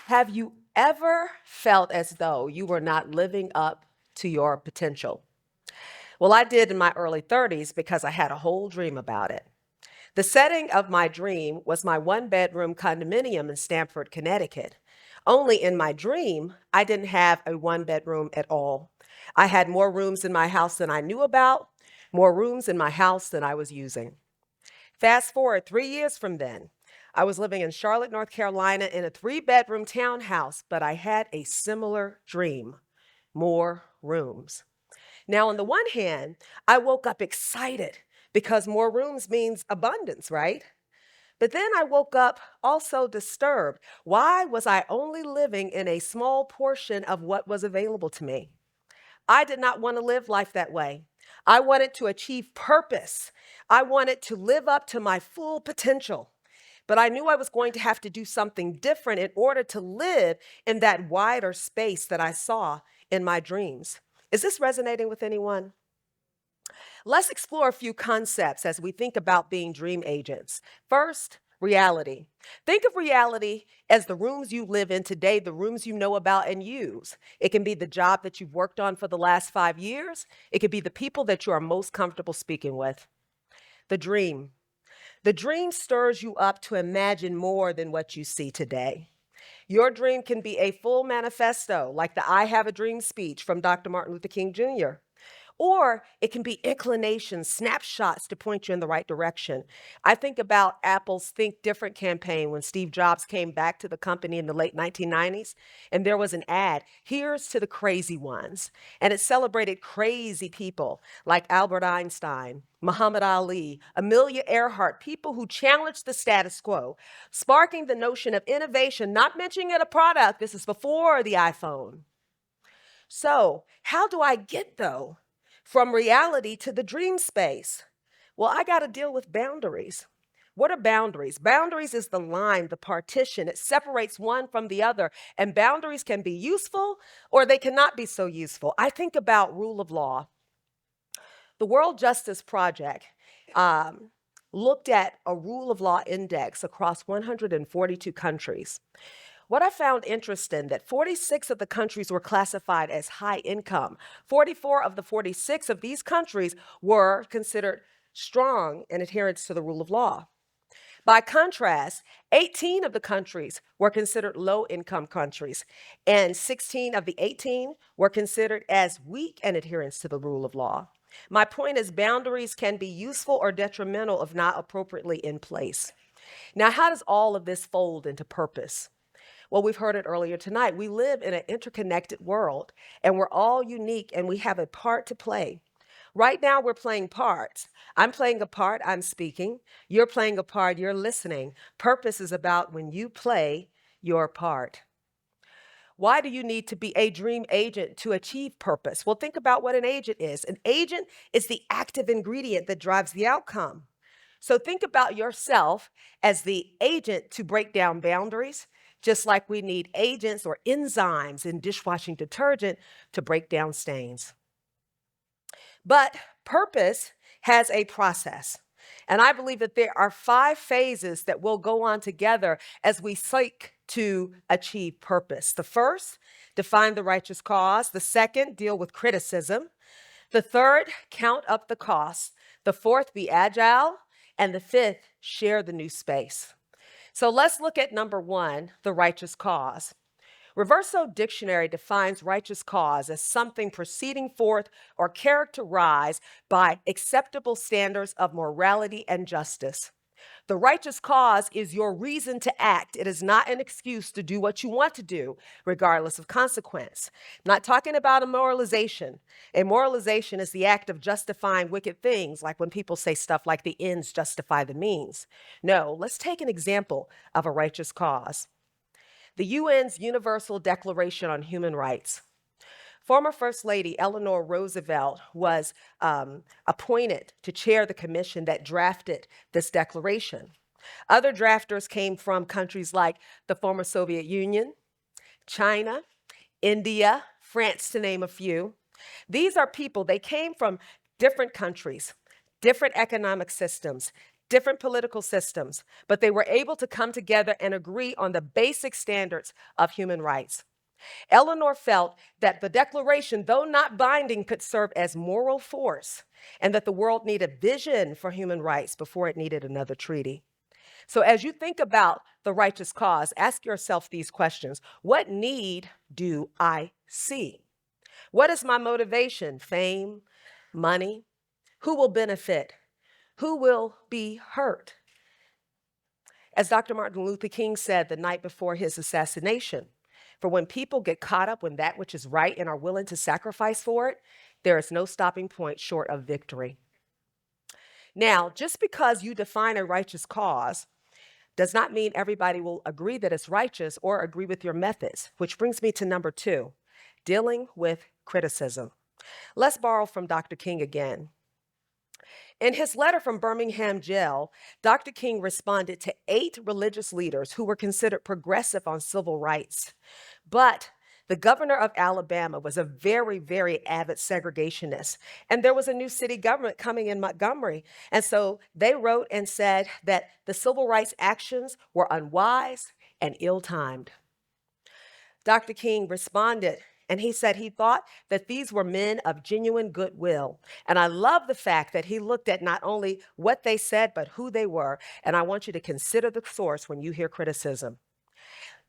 Have you ever felt as though you were not living up to your potential? Well, I did in my early 30s because I had a whole dream about it. The setting of my dream was my one-bedroom condominium in Stamford, Connecticut. Only in my dream, I didn't have a one-bedroom at all. I had more rooms in my house than I knew about, more rooms in my house than I was using. Fast forward 3 years from then, I was living in Charlotte, North Carolina in a three-bedroom townhouse, but I had a similar dream, more rooms. Now, on the one hand, I woke up excited because more rooms means abundance, right? But then I woke up also disturbed. Why was I only living in a small portion of what was available to me? I did not want to live life that way. I wanted to achieve purpose. I wanted to live up to my full potential. But I knew I was going to have to do something different in order to live in that wider space that I saw in my dreams. Is this resonating with anyone? Let's explore a few concepts as we think about being dream agents. First, reality. Think of reality as the rooms you live in today, the rooms you know about and use. It can be the job that you've worked on for the last 5 years. It could be the people that you are most comfortable speaking with. The dream. The dream stirs you up to imagine more than what you see today. Your dream can be a full manifesto, like the I Have a Dream speech from Dr. Martin Luther King Jr. Or it can be inclinations, snapshots to point you in the right direction. I think about Apple's Think Different campaign when Steve Jobs came back to the company in the late 1990s, and there was an ad, "Here's to the crazy ones." And it celebrated crazy people like Albert Einstein, Muhammad Ali, Amelia Earhart, people who challenged the status quo, sparking the notion of innovation, not mentioning it a product. This is before the iPhone. So, how do I get, though, from reality to the dream space? Well, I got to deal with boundaries. What are boundaries? Boundaries is the line, the partition. It separates one from the other. And boundaries can be useful or they cannot be so useful. I think about rule of law. The World Justice Project looked at a rule of law index across 142 countries. What I found interesting that 46 of the countries were classified as high income. 44 of the 46 of these countries were considered strong in adherence to the rule of law. By contrast, 18 of the countries were considered low income countries, and 16 of the 18 were considered as weak in adherence to the rule of law. My point is boundaries can be useful or detrimental if not appropriately in place. Now, how does all of this fold into purpose? Well, we've heard it earlier tonight. We live in an interconnected world, and we're all unique, and we have a part to play. Right now, we're playing parts. I'm playing a part, I'm speaking. You're playing a part, you're listening. Purpose is about when you play your part. Why do you need to be a dream agent to achieve purpose? Well, think about what an agent is. An agent is the active ingredient that drives the outcome. So think about yourself as the agent to break down boundaries, just like we need agents or enzymes in dishwashing detergent to break down stains. But purpose has a process. And I believe that there are 5 phases that will go on together as we seek to achieve purpose. The first, define the righteous cause. The second, deal with criticism. The third, count up the costs. The fourth, be agile. And the fifth, share the new space. So let's look at number 1, the righteous cause. Reverso Dictionary defines righteous cause as something proceeding forth or characterized by acceptable standards of morality and justice. The righteous cause is your reason to act. It is not an excuse to do what you want to do, regardless of consequence. I'm not talking about a moralization. A moralization is the act of justifying wicked things, like when people say stuff like the ends justify the means. No, let's take an example of a righteous cause. The UN's Universal Declaration on Human Rights. Former First Lady Eleanor Roosevelt was appointed to chair the commission that drafted this declaration. Other drafters came from countries like the former Soviet Union, China, India, France, to name a few. These are people, they came from different countries, different economic systems, different political systems, but they were able to come together and agree on the basic standards of human rights. Eleanor felt that the Declaration, though not binding, could serve as moral force, and that the world needed vision for human rights before it needed another treaty. So as you think about the righteous cause, ask yourself these questions. What need do I see? What is my motivation? Fame? Money? Who will benefit? Who will be hurt? As Dr. Martin Luther King said the night before his assassination, for when people get caught up in that which is right and are willing to sacrifice for it, there is no stopping point short of victory. Now, just because you define a righteous cause does not mean everybody will agree that it's righteous or agree with your methods, which brings me to number 2, dealing with criticism. Let's borrow from Dr. King again. In his letter from Birmingham jail, Dr. King responded to 8 religious leaders who were considered progressive on civil rights. But the governor of Alabama was a very, very avid segregationist. And there was a new city government coming in Montgomery. And so they wrote and said that the civil rights actions were unwise and ill-timed. Dr. King responded, and he said he thought that these were men of genuine goodwill. And I love the fact that he looked at not only what they said, but who they were. And I want you to consider the source when you hear criticism.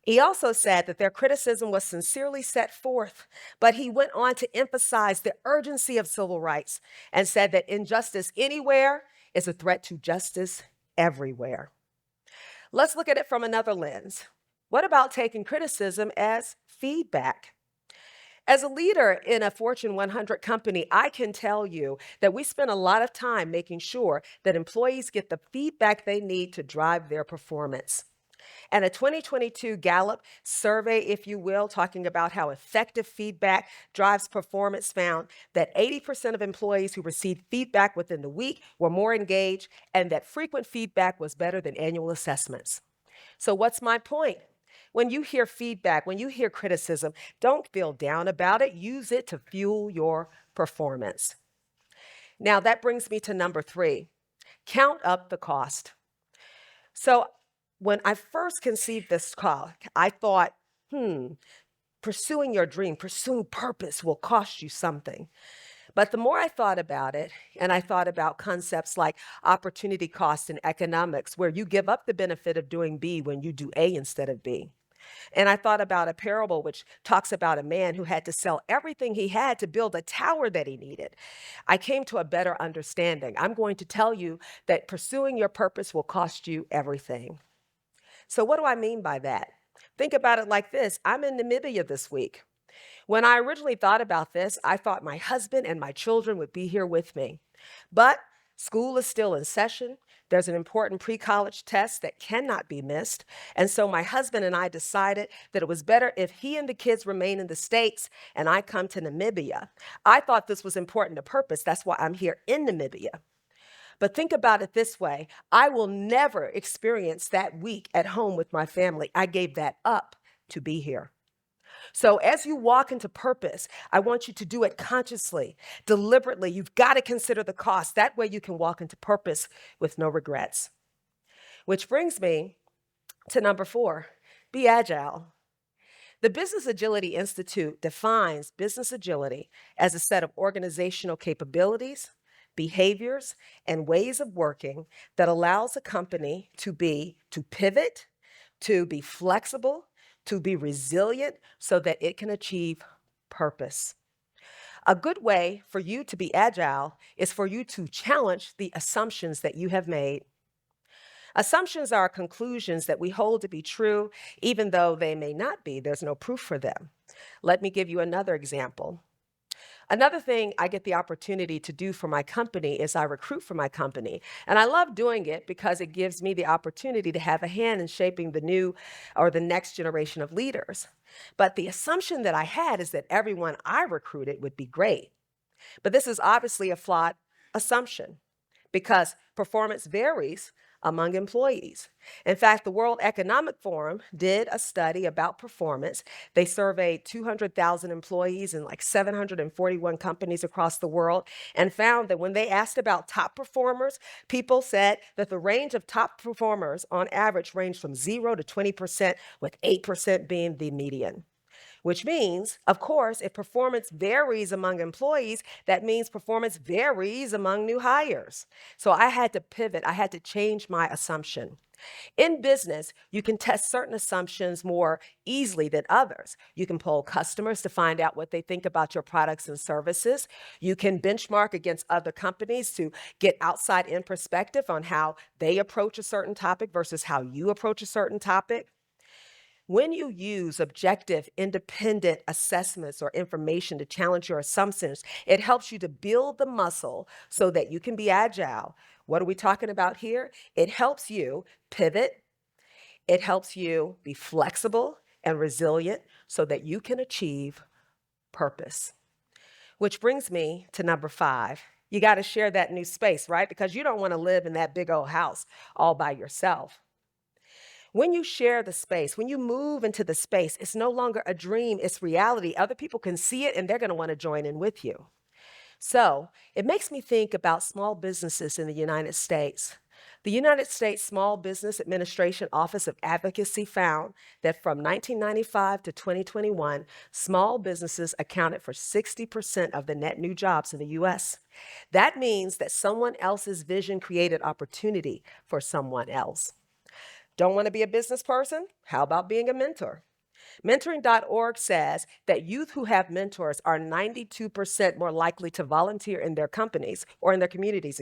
He also said that their criticism was sincerely set forth, but he went on to emphasize the urgency of civil rights and said that injustice anywhere is a threat to justice everywhere. Let's look at it from another lens. What about taking criticism as feedback? As a leader in a Fortune 100 company, I can tell you that we spend a lot of time making sure that employees get the feedback they need to drive their performance. And a 2022 Gallup survey, if you will, talking about how effective feedback drives performance, found that 80% of employees who received feedback within the week were more engaged, and that frequent feedback was better than annual assessments. So what's my point? When you hear feedback, when you hear criticism, don't feel down about it. Use it to fuel your performance. Now, that brings me to number 3, count up the cost. So when I first conceived this call, I thought, pursuing your dream, pursuing purpose will cost you something. But the more I thought about it, and I thought about concepts like opportunity cost in economics, where you give up the benefit of doing B when you do A instead of B. And I thought about a parable which talks about a man who had to sell everything he had to build a tower that he needed. I came to a better understanding. I'm going to tell you that pursuing your purpose will cost you everything. So what do I mean by that? Think about it like this. I'm in Namibia this week. When I originally thought about this, I thought my husband and my children would be here with me. But school is still in session. There's an important pre-college test that cannot be missed. And so my husband and I decided that it was better if he and the kids remain in the States and I come to Namibia. I thought this was important to purpose. That's why I'm here in Namibia. But think about it this way. I will never experience that week at home with my family. I gave that up to be here. So as you walk into purpose, I want you to do it consciously, deliberately. You've got to consider the cost. That way you can walk into purpose with no regrets. Which brings me to number 4, be agile. The Business Agility Institute defines business agility as a set of organizational capabilities, behaviors, and ways of working that allows a company to pivot, to be flexible, to be resilient so that it can achieve purpose. A good way for you to be agile is for you to challenge the assumptions that you have made. Assumptions are conclusions that we hold to be true, even though they may not be. There's no proof for them. Let me give you another example. Another thing I get the opportunity to do for my company is I recruit for my company. And I love doing it because it gives me the opportunity to have a hand in shaping the new or the next generation of leaders. But the assumption that I had is that everyone I recruited would be great. But this is obviously a flawed assumption because performance varies among employees. In fact, the World Economic Forum did a study about performance. They surveyed 200,000 employees in like 741 companies across the world and found that when they asked about top performers, people said that the range of top performers on average ranged from 0 to 20%, with 8% being the median. Which means, of course, if performance varies among employees, that means performance varies among new hires. So I had to pivot, I had to change my assumption. In business, you can test certain assumptions more easily than others. You can poll customers to find out what they think about your products and services. You can benchmark against other companies to get outside in perspective on how they approach a certain topic versus how you approach a certain topic. When you use objective, independent assessments or information to challenge your assumptions, it helps you to build the muscle so that you can be agile. What are we talking about here? It helps you pivot. It helps you be flexible and resilient so that you can achieve purpose. Which brings me to number 5. You got to share that new space, right? Because you don't want to live in that big old house all by yourself. When you share the space, when you move into the space, it's no longer a dream, it's reality. Other people can see it and they're going to want to join in with you. So it makes me think about small businesses in the United States. The United States Small Business Administration Office of Advocacy found that from 1995 to 2021, small businesses accounted for 60% of the net new jobs in the US. That means that someone else's vision created opportunity for someone else. Don't want to be a business person? How about being a mentor? Mentoring.org says that youth who have mentors are 92% more likely to volunteer in their companies or in their communities,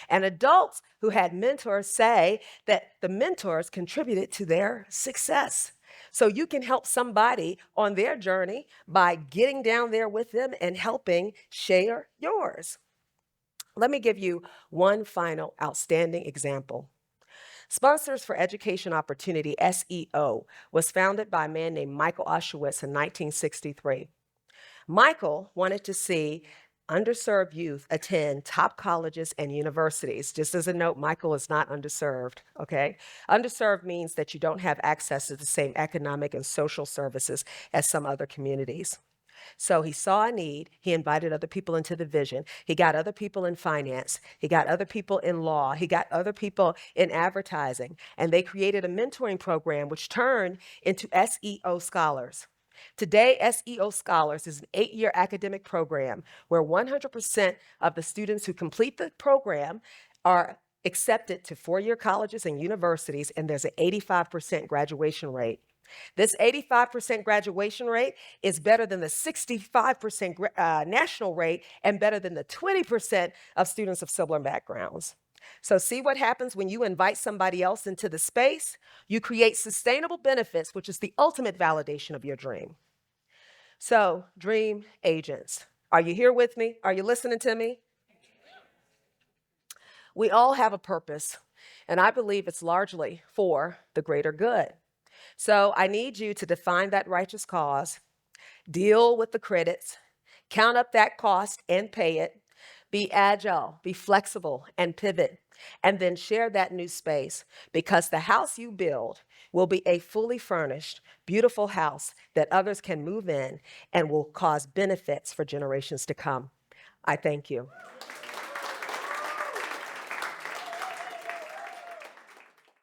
and adults who had mentors say that the mentors contributed to their success. So you can help somebody on their journey by getting down there with them and helping share yours. Let me give you one final outstanding example. Sponsors for Education Opportunity, SEO, was founded by a man named Michael Oshowitz in 1963. Michael wanted to see underserved youth attend top colleges and universities. Just as a note, Michael is not underserved, okay? Underserved means that you don't have access to the same economic and social services as some other communities. So he saw a need. He invited other people into the vision. He got other people in finance. He got other people in law. He got other people in advertising. And they created a mentoring program which turned into SEO Scholars. Today, SEO Scholars is an 8-year academic program where 100% of the students who complete the program are accepted to 4-year colleges and universities, and there's an 85% graduation rate. This 85% graduation rate is better than the 65% national rate and better than the 20% of students of similar backgrounds. So see what happens when you invite somebody else into the space? You create sustainable benefits, which is the ultimate validation of your dream. So, dream agents, are you here with me? Are you listening to me? We all have a purpose, and I believe it's largely for the greater good. So I need you to define that righteous cause, deal with the critics, count up that cost and pay it, be agile, be flexible, and pivot, and then share that new space, because the house you build will be a fully furnished, beautiful house that others can move in and will cause benefits for generations to come. I thank you.